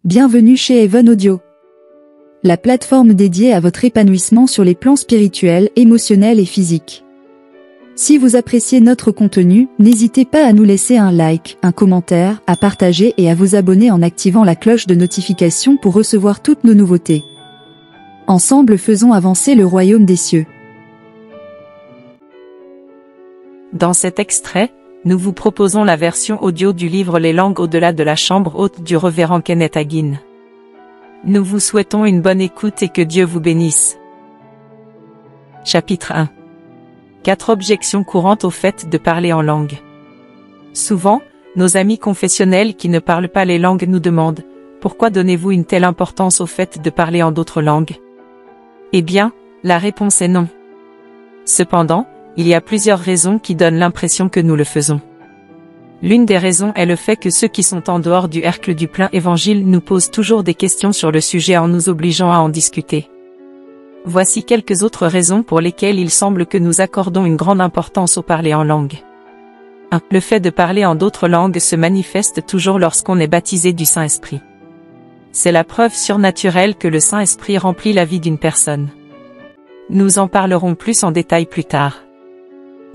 Bienvenue chez Even Audio, la plateforme dédiée à votre épanouissement sur les plans spirituels, émotionnels et physiques. Si vous appréciez notre contenu, n'hésitez pas à nous laisser un like, un commentaire, à partager et à vous abonner en activant la cloche de notification pour recevoir toutes nos nouveautés. Ensemble, faisons avancer le royaume des cieux. Dans cet extrait, nous vous proposons la version audio du livre Les langues au-delà de la chambre haute du révérend Kenneth Hagin. Nous vous souhaitons une bonne écoute et que Dieu vous bénisse. Chapitre 1. 4 objections courantes au fait de parler en langue. Souvent, nos amis confessionnels qui ne parlent pas les langues nous demandent « Pourquoi donnez-vous une telle importance au fait de parler en d'autres langues ?» Eh bien, la réponse est non. Cependant, il y a plusieurs raisons qui donnent l'impression que nous le faisons. L'une des raisons est le fait que ceux qui sont en dehors du cercle du plein évangile nous posent toujours des questions sur le sujet en nous obligeant à en discuter. Voici quelques autres raisons pour lesquelles il semble que nous accordons une grande importance au parler en langue. 1. Le fait de parler en d'autres langues se manifeste toujours lorsqu'on est baptisé du Saint-Esprit. C'est la preuve surnaturelle que le Saint-Esprit remplit la vie d'une personne. Nous en parlerons plus en détail plus tard.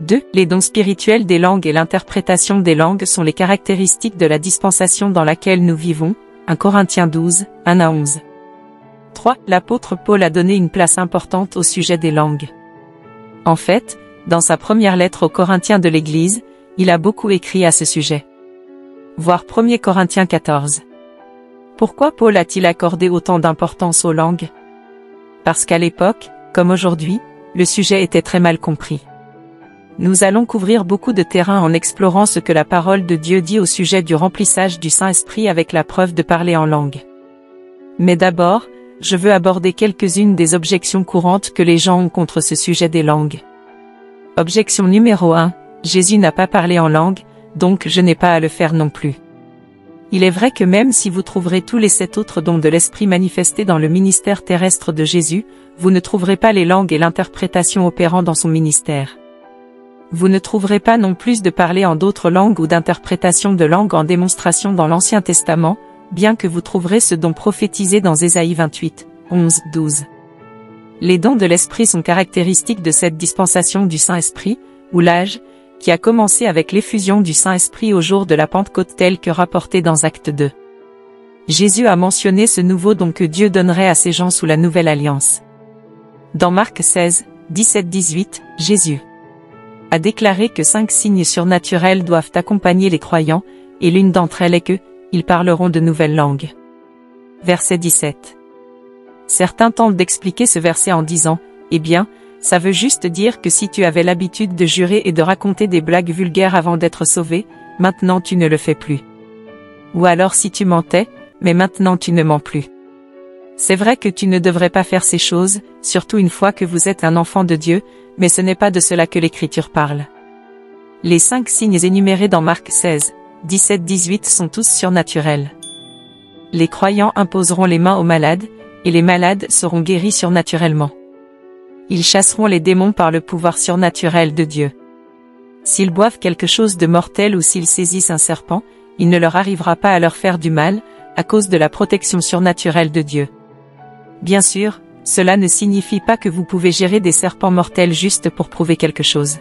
2. Les dons spirituels des langues et l'interprétation des langues sont les caractéristiques de la dispensation dans laquelle nous vivons. 1 Corinthiens 12, 1-11. 3. L'apôtre Paul a donné une place importante au sujet des langues. En fait, dans sa première lettre aux Corinthiens de l'Église, il a beaucoup écrit à ce sujet. Voir 1 Corinthiens 14. Pourquoi Paul a-t-il accordé autant d'importance aux langues? Parce qu'à l'époque, comme aujourd'hui, le sujet était très mal compris. Nous allons couvrir beaucoup de terrain en explorant ce que la parole de Dieu dit au sujet du remplissage du Saint-Esprit avec la preuve de parler en langue. Mais d'abord, je veux aborder quelques-unes des objections courantes que les gens ont contre ce sujet des langues. Objection numéro 1, Jésus n'a pas parlé en langue, donc je n'ai pas à le faire non plus. Il est vrai que même si vous trouverez tous les 7 autres dons de l'Esprit manifestés dans le ministère terrestre de Jésus, vous ne trouverez pas les langues et l'interprétation opérant dans son ministère. Vous ne trouverez pas non plus de parler en d'autres langues ou d'interprétation de langues en démonstration dans l'Ancien Testament, bien que vous trouverez ce don prophétisé dans Ésaïe 28, 11-12. Les dons de l'Esprit sont caractéristiques de cette dispensation du Saint-Esprit, ou l'âge, qui a commencé avec l'effusion du Saint-Esprit au jour de la Pentecôte tel que rapporté dans Actes 2. Jésus a mentionné ce nouveau don que Dieu donnerait à ses gens sous la Nouvelle Alliance. Dans Marc 16, 17-18, Jésus a déclaré que 5 signes surnaturels doivent accompagner les croyants, et l'une d'entre elles est que, ils parleront de nouvelles langues. Verset 17. Certains tentent d'expliquer ce verset en disant, eh bien, ça veut juste dire que si tu avais l'habitude de jurer et de raconter des blagues vulgaires avant d'être sauvé, maintenant tu ne le fais plus. Ou alors si tu mentais, mais maintenant tu ne mens plus. C'est vrai que tu ne devrais pas faire ces choses, surtout une fois que vous êtes un enfant de Dieu, mais ce n'est pas de cela que l'Écriture parle. Les 5 signes énumérés dans Marc 16, 17-18 sont tous surnaturels. Les croyants imposeront les mains aux malades, et les malades seront guéris surnaturellement. Ils chasseront les démons par le pouvoir surnaturel de Dieu. S'ils boivent quelque chose de mortel ou s'ils saisissent un serpent, il ne leur arrivera pas à leur faire du mal, à cause de la protection surnaturelle de Dieu. Bien sûr, cela ne signifie pas que vous pouvez gérer des serpents mortels juste pour prouver quelque chose.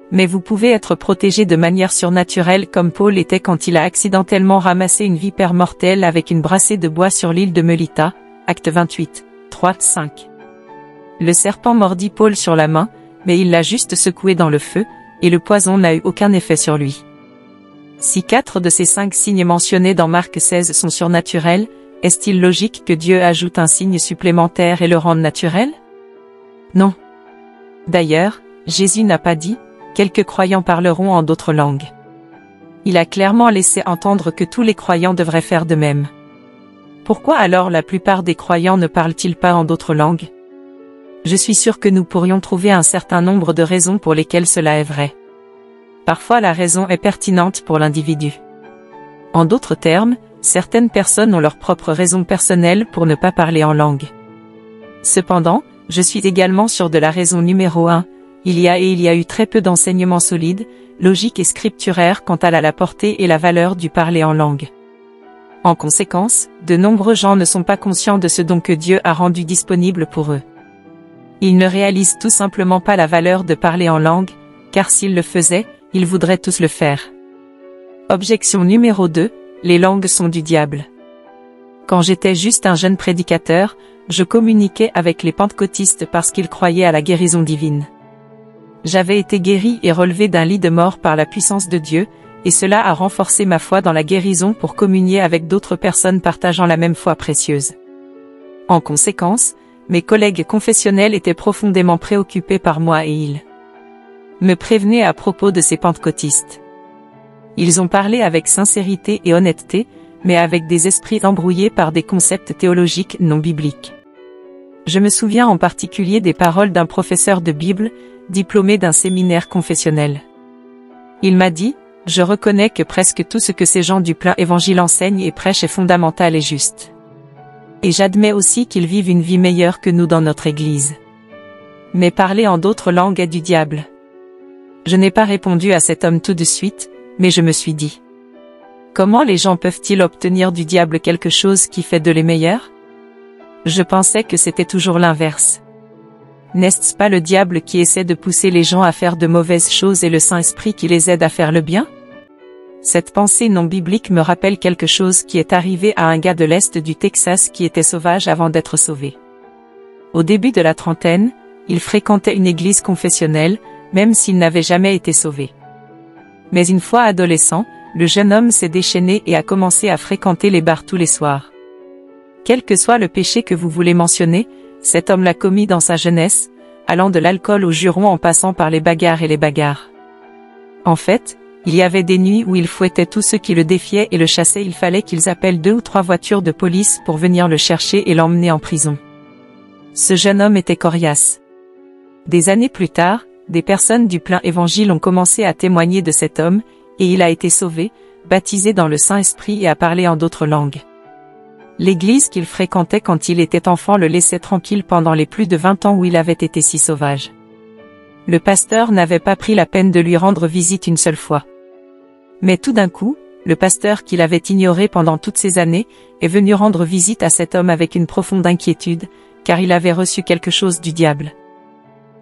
Mais vous pouvez être protégé de manière surnaturelle comme Paul était quand il a accidentellement ramassé une vipère mortelle avec une brassée de bois sur l'île de Melita, Acte 28, 3-5. Le serpent mordit Paul sur la main, mais il l'a juste secoué dans le feu, et le poison n'a eu aucun effet sur lui. Si 4 de ces 5 signes mentionnés dans Marc 16 sont surnaturels, est-il logique que Dieu ajoute un signe supplémentaire et le rende naturel? Non. D'ailleurs, Jésus n'a pas dit « quelques croyants parleront en d'autres langues ». Il a clairement laissé entendre que tous les croyants devraient faire de même. Pourquoi alors la plupart des croyants ne parlent-ils pas en d'autres langues? Je suis sûr que nous pourrions trouver un certain nombre de raisons pour lesquelles cela est vrai. Parfois la raison est pertinente pour l'individu. En d'autres termes, certaines personnes ont leurs propres raisons personnelles pour ne pas parler en langue. Cependant, je suis également sûr de la raison numéro 1, il y a eu très peu d'enseignements solides, logiques et scripturaires quant à la portée et la valeur du parler en langue. En conséquence, de nombreux gens ne sont pas conscients de ce don que Dieu a rendu disponible pour eux. Ils ne réalisent tout simplement pas la valeur de parler en langue, car s'ils le faisaient, ils voudraient tous le faire. Objection numéro 2, les langues sont du diable. Quand j'étais juste un jeune prédicateur, je communiquais avec les pentecôtistes parce qu'ils croyaient à la guérison divine. J'avais été guéri et relevé d'un lit de mort par la puissance de Dieu, et cela a renforcé ma foi dans la guérison pour communier avec d'autres personnes partageant la même foi précieuse. En conséquence, mes collègues confessionnels étaient profondément préoccupés par moi et ils me prévenaient à propos de ces pentecôtistes. Ils ont parlé avec sincérité et honnêteté, mais avec des esprits embrouillés par des concepts théologiques non bibliques. Je me souviens en particulier des paroles d'un professeur de Bible, diplômé d'un séminaire confessionnel. Il m'a dit: « Je reconnais que presque tout ce que ces gens du plein évangile enseignent et prêchent est fondamental et juste. Et j'admets aussi qu'ils vivent une vie meilleure que nous dans notre Église. Mais parler en d'autres langues est du diable. » Je n'ai pas répondu à cet homme tout de suite, mais je me suis dit: comment les gens peuvent-ils obtenir du diable quelque chose qui fait de les meilleurs? Je pensais que c'était toujours l'inverse. N'est-ce pas le diable qui essaie de pousser les gens à faire de mauvaises choses et le Saint-Esprit qui les aide à faire le bien? Cette pensée non biblique me rappelle quelque chose qui est arrivé à un gars de l'Est du Texas qui était sauvage avant d'être sauvé. Au début de la trentaine, il fréquentait une église confessionnelle, même s'il n'avait jamais été sauvé. Mais une fois adolescent, le jeune homme s'est déchaîné et a commencé à fréquenter les bars tous les soirs. Quel que soit le péché que vous voulez mentionner, cet homme l'a commis dans sa jeunesse, allant de l'alcool au juron en passant par les bagarres et les bagarres. En fait, il y avait des nuits où il fouettait tous ceux qui le défiaient et le chassaient. Il fallait qu'ils appellent 2 ou 3 voitures de police pour venir le chercher et l'emmener en prison. Ce jeune homme était coriace. Des années plus tard, des personnes du plein évangile ont commencé à témoigner de cet homme, et il a été sauvé, baptisé dans le Saint-Esprit et a parlé en d'autres langues. L'église qu'il fréquentait quand il était enfant le laissait tranquille pendant les plus de 20 ans où il avait été si sauvage. Le pasteur n'avait pas pris la peine de lui rendre visite une seule fois. Mais tout d'un coup, le pasteur qu'il avait ignoré pendant toutes ces années, est venu rendre visite à cet homme avec une profonde inquiétude, car il avait reçu quelque chose du diable.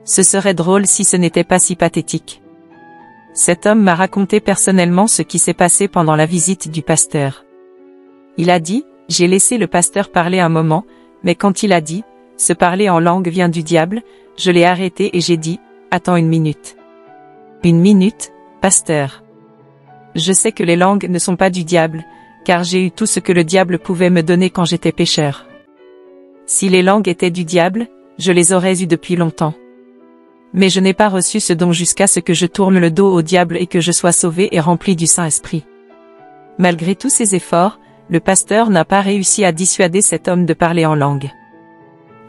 Ce serait drôle si ce n'était pas si pathétique. Cet homme m'a raconté personnellement ce qui s'est passé pendant la visite du pasteur. Il a dit: « J'ai laissé le pasteur parler un moment, mais quand il a dit « se parler en langue vient du diable », je l'ai arrêté et j'ai dit « Attends une minute. » Une minute, pasteur. Je sais que les langues ne sont pas du diable, car j'ai eu tout ce que le diable pouvait me donner quand j'étais pécheur. Si les langues étaient du diable, je les aurais eues depuis longtemps. Mais je n'ai pas reçu ce don jusqu'à ce que je tourne le dos au diable et que je sois sauvé et rempli du Saint-Esprit. Malgré tous ses efforts, le pasteur n'a pas réussi à dissuader cet homme de parler en langue.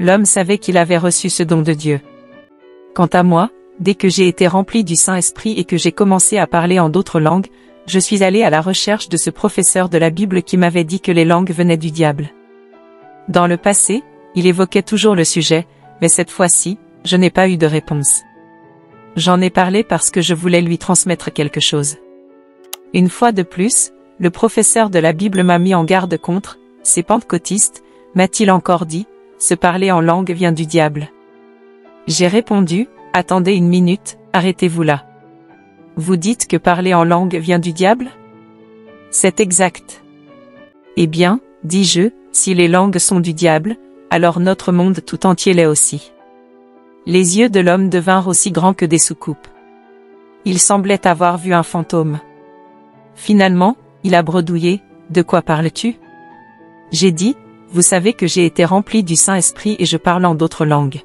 L'homme savait qu'il avait reçu ce don de Dieu. Quant à moi, dès que j'ai été rempli du Saint-Esprit et que j'ai commencé à parler en d'autres langues, je suis allé à la recherche de ce professeur de la Bible qui m'avait dit que les langues venaient du diable. Dans le passé, il évoquait toujours le sujet, mais cette fois-ci, je n'ai pas eu de réponse. J'en ai parlé parce que je voulais lui transmettre quelque chose. Une fois de plus, le professeur de la Bible m'a mis en garde contre « ces pentecôtistes », m'a-t-il encore dit, « se parler en langue vient du diable ». J'ai répondu « Attendez une minute, arrêtez-vous là. Vous dites que parler en langue vient du diable ? C'est exact. Eh bien, dis-je, si les langues sont du diable, alors notre monde tout entier l'est aussi. Les yeux de l'homme devinrent aussi grands que des soucoupes. Il semblait avoir vu un fantôme. Finalement, il a bredouillé, « De quoi parles-tu » J'ai dit, « Vous savez que j'ai été rempli du Saint-Esprit et je parle en d'autres langues. »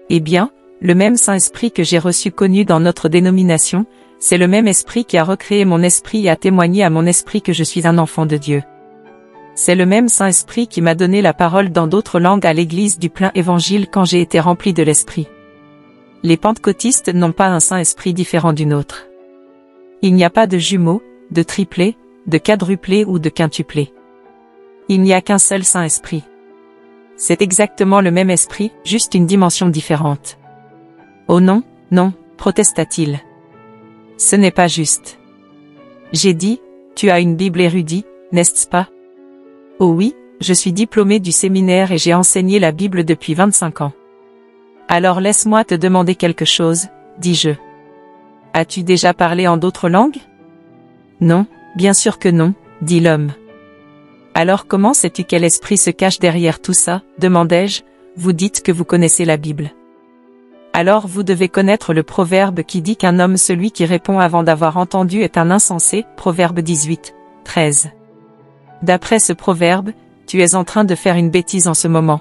Eh bien, le même Saint-Esprit que j'ai reçu connu dans notre dénomination, c'est le même esprit qui a recréé mon esprit et a témoigné à mon esprit que je suis un enfant de Dieu. C'est le même Saint-Esprit qui m'a donné la parole dans d'autres langues à l'église du plein évangile quand j'ai été rempli de l'Esprit. Les pentecôtistes n'ont pas un Saint-Esprit différent du nôtre. Il n'y a pas de jumeaux, de triplés, de quadruplés ou de quintuplés. Il n'y a qu'un seul Saint-Esprit. C'est exactement le même esprit, juste une dimension différente. Oh non, non, protesta-t-il. Ce n'est pas juste. J'ai dit, tu as une Bible érudite, n'est-ce pas ? Oh oui, je suis diplômé du séminaire et j'ai enseigné la Bible depuis 25 ans. Alors laisse-moi te demander quelque chose, dis-je. As-tu déjà parlé en d'autres langues? Non, bien sûr que non, dit l'homme. Alors comment sais-tu quel esprit se cache derrière tout ça, demandai-je, vous dites que vous connaissez la Bible. Alors vous devez connaître le proverbe qui dit qu'un homme celui qui répond avant d'avoir entendu est un insensé, Proverbe 18, 13. D'après ce proverbe, tu es en train de faire une bêtise en ce moment.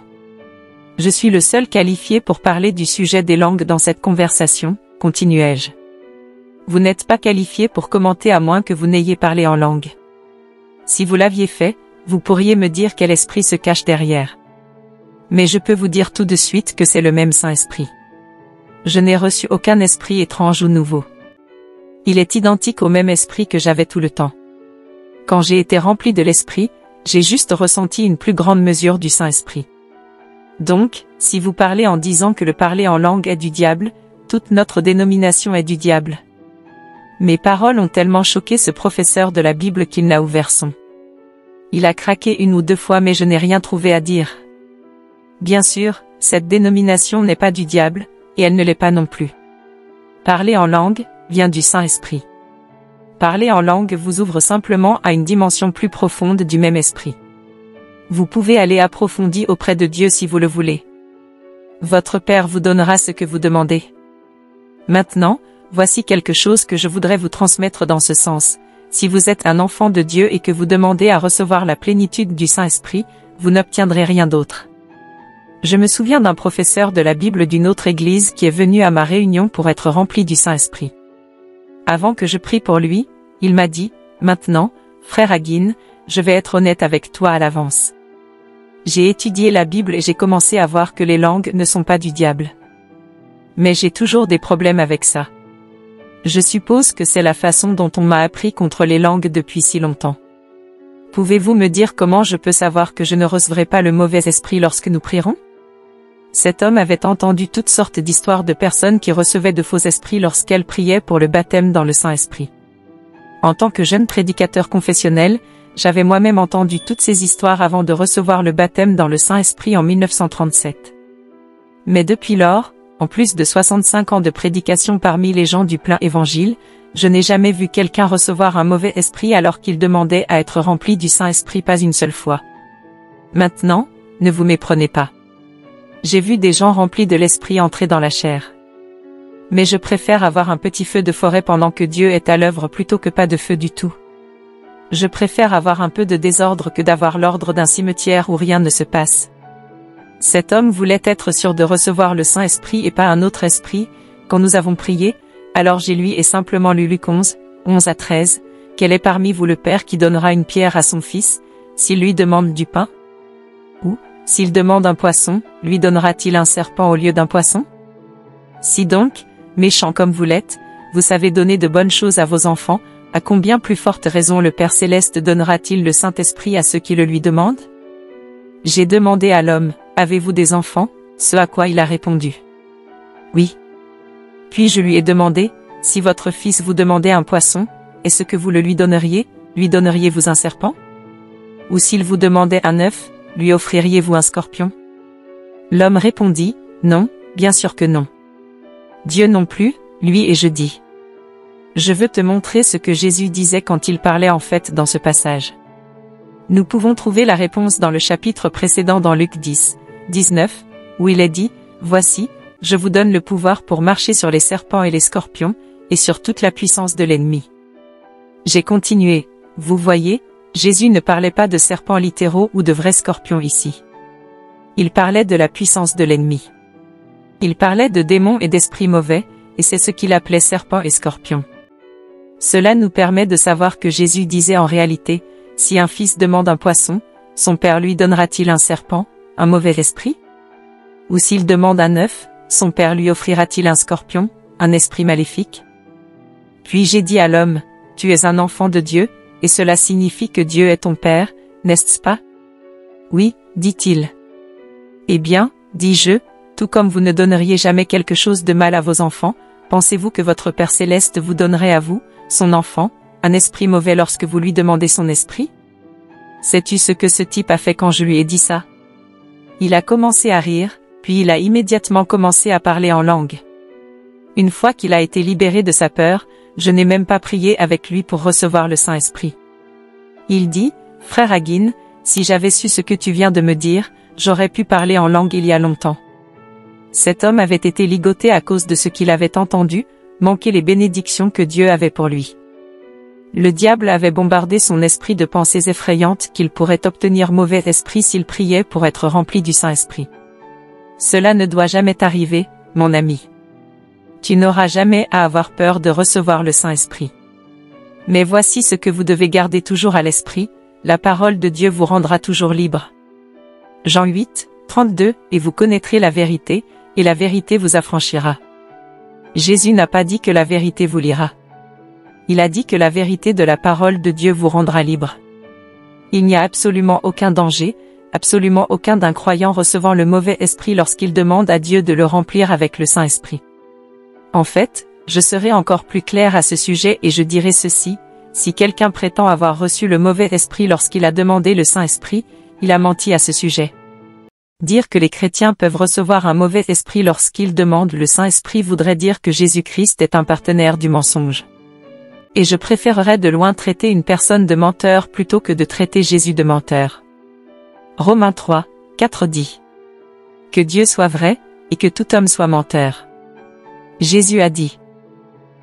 Je suis le seul qualifié pour parler du sujet des langues dans cette conversation, continuai-je. Vous n'êtes pas qualifié pour commenter à moins que vous n'ayez parlé en langue. Si vous l'aviez fait, vous pourriez me dire quel esprit se cache derrière. Mais je peux vous dire tout de suite que c'est le même Saint-Esprit. Je n'ai reçu aucun esprit étrange ou nouveau. Il est identique au même esprit que j'avais tout le temps. Quand j'ai été rempli de l'esprit, j'ai juste ressenti une plus grande mesure du Saint-Esprit. Donc, si vous parlez en disant que le parler en langue est du diable, toute notre dénomination est du diable. Mes paroles ont tellement choqué ce professeur de la Bible qu'il n'a ouvert son. Il a craqué une ou deux fois mais je n'ai rien trouvé à dire. Bien sûr, cette dénomination n'est pas du diable, et elle ne l'est pas non plus. Parler en langue vient du Saint-Esprit. Parler en langue vous ouvre simplement à une dimension plus profonde du même esprit. Vous pouvez aller approfondir auprès de Dieu si vous le voulez. Votre Père vous donnera ce que vous demandez. Maintenant, voici quelque chose que je voudrais vous transmettre dans ce sens. Si vous êtes un enfant de Dieu et que vous demandez à recevoir la plénitude du Saint-Esprit, vous n'obtiendrez rien d'autre. Je me souviens d'un professeur de la Bible d'une autre église qui est venu à ma réunion pour être rempli du Saint-Esprit. Avant que je prie pour lui, il m'a dit, « Maintenant, frère Hagin, je vais être honnête avec toi à l'avance. J'ai étudié la Bible et j'ai commencé à voir que les langues ne sont pas du diable. Mais j'ai toujours des problèmes avec ça. Je suppose que c'est la façon dont on m'a appris contre les langues depuis si longtemps. Pouvez-vous me dire comment je peux savoir que je ne recevrai pas le mauvais esprit lorsque nous prierons ?» Cet homme avait entendu toutes sortes d'histoires de personnes qui recevaient de faux esprits lorsqu'elles priaient pour le baptême dans le Saint-Esprit. En tant que jeune prédicateur confessionnel, j'avais moi-même entendu toutes ces histoires avant de recevoir le baptême dans le Saint-Esprit en 1937. Mais depuis lors, en plus de 65 ans de prédication parmi les gens du plein évangile, je n'ai jamais vu quelqu'un recevoir un mauvais esprit alors qu'il demandait à être rempli du Saint-Esprit pas une seule fois. Maintenant, ne vous méprenez pas. J'ai vu des gens remplis de l'esprit entrer dans la chair. Mais je préfère avoir un petit feu de forêt pendant que Dieu est à l'œuvre plutôt que pas de feu du tout. Je préfère avoir un peu de désordre que d'avoir l'ordre d'un cimetière où rien ne se passe. Cet homme voulait être sûr de recevoir le Saint-Esprit et pas un autre esprit. Quand nous avons prié, alors j'ai lu et simplement lu Luc 11, 11 à 13, « Quel est parmi vous le père qui donnera une pierre à son fils, s'il lui demande du pain? Ou, s'il demande un poisson, lui donnera-t-il un serpent au lieu d'un poisson? Si donc, méchants comme vous l'êtes, vous savez donner de bonnes choses à vos enfants, à combien plus forte raison le Père Céleste donnera-t-il le Saint-Esprit à ceux qui le lui demandent? J'ai demandé à l'homme, avez-vous des enfants? Ce à quoi il a répondu. Oui. Puis je lui ai demandé, si votre fils vous demandait un poisson, est-ce que vous le lui donneriez-vous un serpent? Ou s'il vous demandait un œuf, lui offririez-vous un scorpion? L'homme répondit, non, bien sûr que non. Dieu non plus, lui et je dis. Je veux te montrer ce que Jésus disait quand il parlait en fait dans ce passage. Nous pouvons trouver la réponse dans le chapitre précédent dans Luc 10, 19, où il est dit, « Voici, je vous donne le pouvoir pour marcher sur les serpents et les scorpions, et sur toute la puissance de l'ennemi. » J'ai continué, vous voyez, Jésus ne parlait pas de serpents littéraux ou de vrais scorpions ici. Il parlait de la puissance de l'ennemi. Il parlait de démons et d'esprits mauvais, et c'est ce qu'il appelait serpents et scorpions. Cela nous permet de savoir que Jésus disait en réalité, si un fils demande un poisson, son père lui donnera-t-il un serpent, un mauvais esprit? Ou s'il demande un œuf, son père lui offrira-t-il un scorpion, un esprit maléfique? Puis j'ai dit à l'homme, tu es un enfant de Dieu, et cela signifie que Dieu est ton Père, n'est-ce pas? Oui, dit-il. Eh bien, dis-je, tout comme vous ne donneriez jamais quelque chose de mal à vos enfants, pensez-vous que votre Père Céleste vous donnerait à vous, son enfant, un esprit mauvais lorsque vous lui demandez son esprit? Sais-tu ce que ce type a fait quand je lui ai dit ça? Il a commencé à rire, puis il a immédiatement commencé à parler en langue. Une fois qu'il a été libéré de sa peur, je n'ai même pas prié avec lui pour recevoir le Saint-Esprit. Il dit, « Frère Hagin, si j'avais su ce que tu viens de me dire, j'aurais pu parler en langue il y a longtemps. » Cet homme avait été ligoté à cause de ce qu'il avait entendu, manquer les bénédictions que Dieu avait pour lui. Le diable avait bombardé son esprit de pensées effrayantes qu'il pourrait obtenir mauvais esprit s'il priait pour être rempli du Saint-Esprit. Cela ne doit jamais t'arriver, mon ami. Tu n'auras jamais à avoir peur de recevoir le Saint-Esprit. Mais voici ce que vous devez garder toujours à l'esprit, la parole de Dieu vous rendra toujours libre. Jean 8, 32, et vous connaîtrez la vérité, et la vérité vous affranchira. Jésus n'a pas dit que la vérité vous liera. Il a dit que la vérité de la parole de Dieu vous rendra libre. Il n'y a absolument aucun danger, absolument aucun d'un croyant recevant le mauvais esprit lorsqu'il demande à Dieu de le remplir avec le Saint-Esprit. En fait, je serai encore plus clair à ce sujet et je dirai ceci, si quelqu'un prétend avoir reçu le mauvais esprit lorsqu'il a demandé le Saint-Esprit, il a menti à ce sujet. Dire que les chrétiens peuvent recevoir un mauvais esprit lorsqu'ils demandent le Saint-Esprit voudrait dire que Jésus-Christ est un partenaire du mensonge. Et je préférerais de loin traiter une personne de menteur plutôt que de traiter Jésus de menteur. Romains 3, 4 dit. Que Dieu soit vrai, et que tout homme soit menteur. Jésus a dit.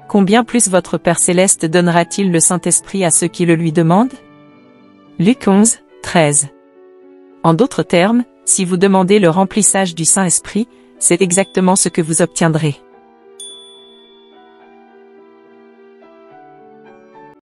Combien plus votre Père Céleste donnera-t-il le Saint-Esprit à ceux qui le lui demandent? Luc 11, 13. En d'autres termes, si vous demandez le remplissage du Saint-Esprit, c'est exactement ce que vous obtiendrez.